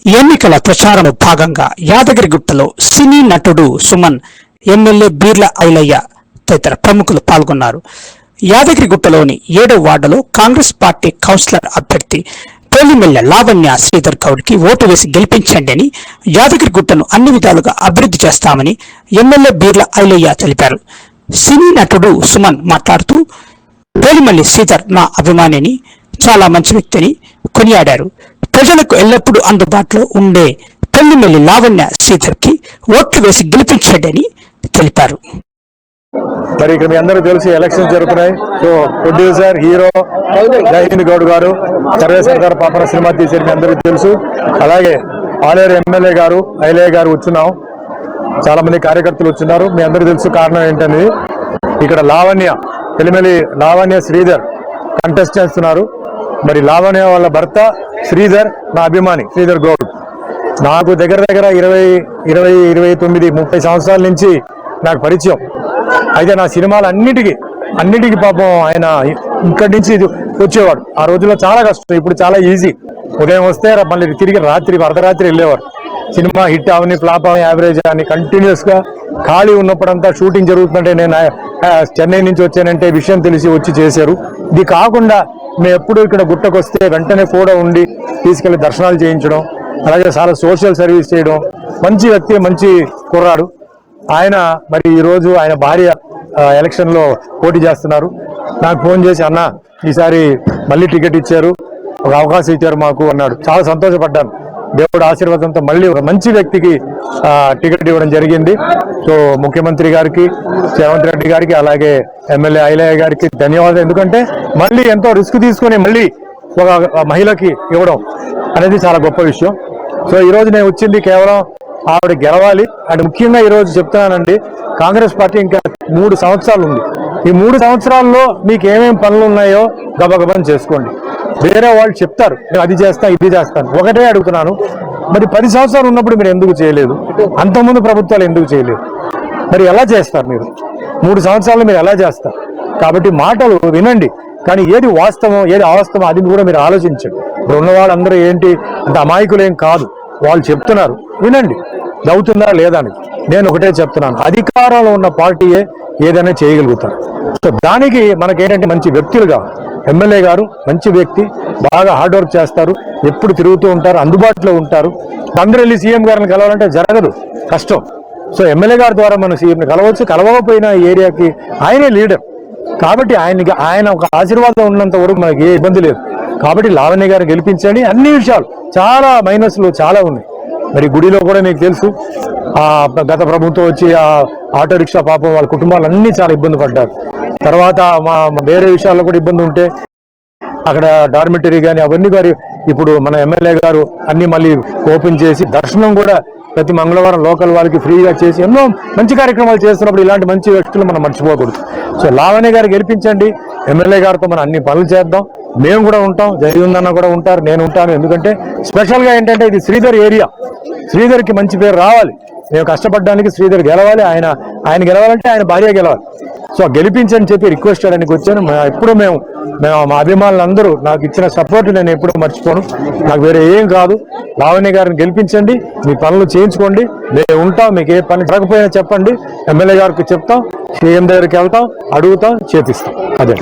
ఎన్నికల ప్రచారం భాగంగా యాదగిరిగుట్టలో సినీ నటుడు సుమన్, ఎమ్మెల్యే బీర్ల ఐలయ్య తదితర ప్రముఖులు పాల్గొన్నారు. యాదగిరిగుట్టలోని 7వ వార్డులో కాంగ్రెస్ పార్టీ కౌన్సిలర్ అభ్యర్థి పోలిమెల్ల లావణ్య శ్రీధర్ గౌడ్కి ఓటు వేసి గెలిపించండి అని, యాదగిరిగుట్టను అన్ని విధాలుగా అభివృద్ధి చేస్తామని ఎమ్మెల్యే బీర్ల ఐలయ్య తెలిపారు. సినీ నటుడు సుమన్ మాట్లాడుతూ, పోలిమెల్లి శ్రీధర్ నా అభిమానిని, చాలా మంచి వ్యక్తిని కొనియాడారు. ప్రజలకు ఎల్లప్పుడూ అందుబాటులో ఉండే పోలిమెల్లి లావణ్య శ్రీధర్కి ఓట్లు వేసి గెలిపించండి అని తెలిపారు. మరి ఇక్కడ మీ అందరూ తెలిసి ఎలక్షన్స్ జరుగుతున్నాయి. So producer, hero Jai Hind Goud గారు సర్వేశ్వర గారు పాపన సినిమా తీసేది మీ అందరికీ తెలుసు. అలాగే ఆలేరు ఎమ్మెల్యే గారు ఐలయ్య గారు వచ్చున్నాం. చాలా మంది కార్యకర్తలు వచ్చున్నారు. మీ అందరికీ తెలుసు కారణం ఏంటనేది. ఇక్కడ పోలిమెల్లి లావణ్య శ్రీధర్ కంటెస్ట్ చేస్తున్నారు. మరి లావణ్య వాళ్ళ భర్త శ్రీధర్ నా అభిమాని, శ్రీధర్ గౌడ్. నాకు దగ్గర 29-30 సంవత్సరాల నుంచి నాకు పరిచయం. అయితే నా సినిమాలు అన్నిటికీ పాపం ఆయన ఇక్కడి నుంచి వచ్చేవాడు. ఆ రోజుల్లో చాలా కష్టం, ఇప్పుడు చాలా ఈజీ. ఉదయం వస్తే మళ్ళీ తిరిగి అర్ధరాత్రి వెళ్ళేవారు. సినిమా హిట్ అవని, ఫ్లాప్ అవని, యావరేజ్ అని కంటిన్యూస్ గా ఖాళీ ఉన్నప్పుడంతా షూటింగ్ జరుగుతుంటే నేను చెన్నై నుంచి వచ్చానంటే విషయం తెలిసి వచ్చి చేశారు. ఇది కాకుండా మేము ఎప్పుడు ఇక్కడ గుట్టకు వస్తే వెంటనే కూడా ఉండి తీసుకెళ్లి దర్శనాలు చేయించడం, అలాగే చాలా సోషల్ సర్వీస్ చేయడం. మంచి వ్యక్తి, మంచి కుర్రాడు ఆయన. మరి ఈరోజు ఆయన భార్య ఎలక్షన్ లో పోటీ చేస్తున్నారు. నాకు ఫోన్ చేసి, అన్న ఈసారి మళ్ళీ టికెట్ ఇచ్చారు, ఒక అవకాశం ఇచ్చారు మాకు అన్నాడు. చాలా సంతోషపడ్డాను. దేవుడు ఆశీర్వాదంతో మళ్ళీ ఒక మంచి వ్యక్తికి టికెట్ ఇవ్వడం జరిగింది. సో ముఖ్యమంత్రి గారికి, రేవంత్ రెడ్డి గారికి, అలాగే ఎమ్మెల్యే ఐలయ్య గారికి ధన్యవాదాలు. ఎందుకంటే మళ్ళీ ఎంతో రిస్క్ తీసుకుని మళ్ళీ ఒక మహిళకి ఇవ్వడం అనేది చాలా గొప్ప విషయం. సో ఈరోజు నేను వచ్చింది కేవలం ఆవిడ గెలవాలి. అండ్ ముఖ్యంగా ఈరోజు చెప్తున్నానండి, కాంగ్రెస్ పార్టీ ఇంకా 3 సంవత్సరాలు ఉంది. ఈ 3 సంవత్సరాల్లో మీకు ఏమేమి పనులు ఉన్నాయో గబగబని చేసుకోండి. వేరే వాళ్ళు చెప్తారు నేను అది చేస్తాను, ఇది చేస్తాను. ఒకటే అడుగుతున్నాను, మరి 10 సంవత్సరాలు ఉన్నప్పుడు మీరు ఎందుకు చేయలేదు? అంతకుముందు ప్రభుత్వాలు ఎందుకు చేయలేదు? మరి ఎలా చేస్తారు మీరు? 3 సంవత్సరాలు మీరు ఎలా చేస్తారు? కాబట్టి మాటలు వినండి, కానీ ఏది వాస్తవం ఏది అవాస్తవం అది కూడా మీరు ఆలోచించండి. ఇప్పుడు ఉన్న వాళ్ళందరూ ఏంటి అంత అమాయకులేం కాదు, వాళ్ళు చెప్తున్నారు, వినండి. అవుతుందా లేదా అని నేను ఒకటే చెప్తున్నాను, అధికారంలో ఉన్న పార్టీయే ఏదైనా చేయగలుగుతారు. సో దానికి మనకేంటంటే మంచి వ్యక్తులుగా, ఎమ్మెల్యే గారు మంచి వ్యక్తి, బాగా హార్డ్ వర్క్ చేస్తారు, ఎప్పుడు తిరుగుతూ ఉంటారు, అందుబాటులో ఉంటారు. అందరూ వెళ్ళి సీఎం గారిని కలవాలంటే జరగదు, కష్టం. సో ఎమ్మెల్యే గారి ద్వారా మనం సీఎంని కలవచ్చు. కలవకపోయిన ఏరియాకి ఆయనే లీడర్. కాబట్టి ఆయన ఒక ఆశీర్వాదం ఉన్నంత వరకు మనకి ఏ ఇబ్బంది లేదు. కాబట్టి లావణ్య గారిని గెలిపించండి. అన్ని విషయాలు చాలా మైనస్లు చాలా ఉన్నాయి. మరి గుడిలో కూడా మీకు తెలుసు, గత ప్రభుత్వం వచ్చి ఆ ఆటో రిక్షా పాపం వాళ్ళ కుటుంబాలు అన్నీ చాలా ఇబ్బంది పడ్డారు. తర్వాత వేరే విషయాల్లో కూడా ఇబ్బంది ఉంటే అక్కడ డార్మిటరీ కానీ అవన్నీ గారి ఇప్పుడు మన ఎమ్మెల్యే గారు అన్ని మళ్ళీ ఓపెన్ చేసి దర్శనం కూడా ప్రతి మంగళవారం లోకల్ వాళ్ళకి ఫ్రీగా చేసి ఎన్నో మంచి కార్యక్రమాలు చేస్తున్నప్పుడు ఇలాంటి మంచి వ్యక్తులు మనం మర్చిపోకూడదు. సో లావణ్య గారు గెలిపించండి. ఎమ్మెల్యే గారితో మనం అన్ని పనులు చేద్దాం. మేము కూడా ఉంటాం, జయహిందన్న కూడా ఉంటారు, నేను ఉంటాను. ఎందుకంటే స్పెషల్గా ఏంటంటే ఇది శ్రీధర్ ఏరియా, శ్రీధర్కి మంచి పేరు రావాలి. మేము కష్టపడడానికి శ్రీధర్ గెలవాలి. ఆయన గెలవాలంటే ఆయన భార్య గెలవాలి. సో గెలిపించని చెప్పి రిక్వెస్ట్ చేయడానికి వచ్చాను. ఎప్పుడు మేము మా అభిమానులందరూ నాకు ఇచ్చిన సపోర్ట్ నేను ఎప్పుడూ మర్చిపోను. నాకు వేరే ఏం కాదు. లావణ్య గారిని గెలిపించండి, మీ పనులు చేయించుకోండి, మేము ఉంటాం. మీకు ఏ పని జరగకపోయినా చెప్పండి, ఎమ్మెల్యే గారికి చెప్తాం, సీఎం దగ్గరికి వెళ్తాం, అడుగుతాం, చేపిస్తాం. అదే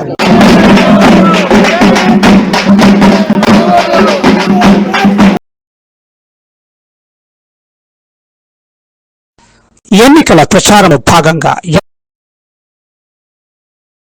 ఎన్నికల ప్రచారం భాగంగా